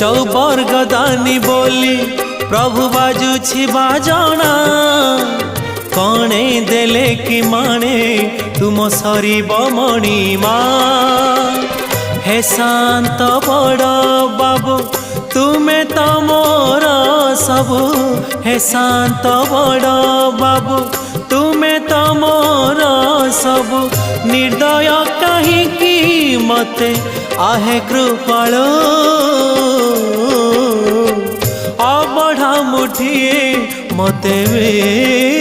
चौबर्ग दानी बोली प्रभु बाजुछि बाजना कणे देले कि माने तुम सरीब मणिमा हे शांत बड़ बाबू तुमे तो मोर सबु हे शांत बड़ बाबू तुमे तो मोर सबु निर्दय कहीं मते आहे कृपाल अबढ़ा मुठिए मते वे